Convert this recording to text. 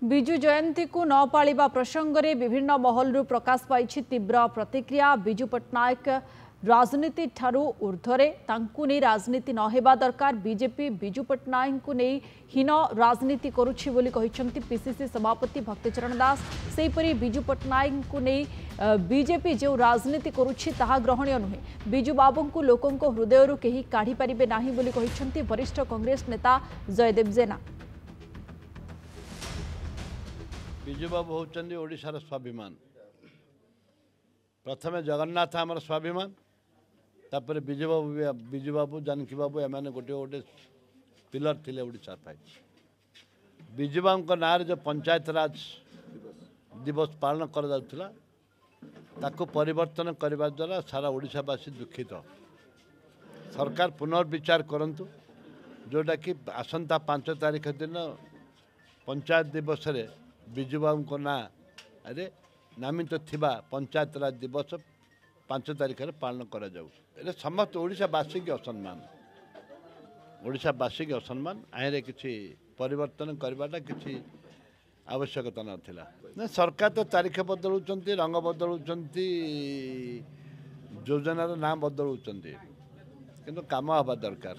विजु जयंती को न पालिबा प्रसंग में विभिन्न महलू प्रकाश पाई तीव्र प्रतिक्रिया। विजु पट्टनायक राजनीति ठारू ऊर्ध्वरे तांकु नहीं राजनीति नहेबा दरकार। बीजेपी विजु पट्टनायक को नहीं हीन राजनीति करुछि बोली कहिसंती पीसीसी सभापति भक्तचरण दास। सेहीपरि विजु पट्टनायक को नहीं बीजेपी जो राजनीति करुछि ताहा ग्रहणीय नुहे। बिजु बाबू को लोकों हृदय केही काढ़ी पारिबे नाही बोली कहिसंती वरिष्ठ कांग्रेस नेता जयदेव जेना। विजु बाबू होचंदी ओडिशार स्वाभिमान। प्रथमे जगन्नाथ आमर स्वाभिमान, तापर विजु बाबू जानकी बाबू एमाने गोटे गोटे पिलर थिले ओडिशा पाई। विजु बाबू ना जो पंचायत राज दिवस पालन कर जाउथला ताको परिवर्तन करबा द्वारा सारा ओडिशावासी दुखित। सरकार पुनर्विचार करंतु जोटा कि आसंता 5 तारीख दिन पंचायत दिवस रे विजु बाबू को ना अरे नामित थिबा पंचायत राज दिवस 5 तारीख रे पालन करा जाऊ। एले समस्त ओडिशावासी के असम्मान, ओडिशावासी के असम्मान आए किसी परिवर्तन करवाटा किसी आवश्यकता नथिला। ना सरकार तो तारीख बदलुचंती, रंग बदलुचंती, योजनार नाम बदलुचंती, किंतु काम हवा दरकार।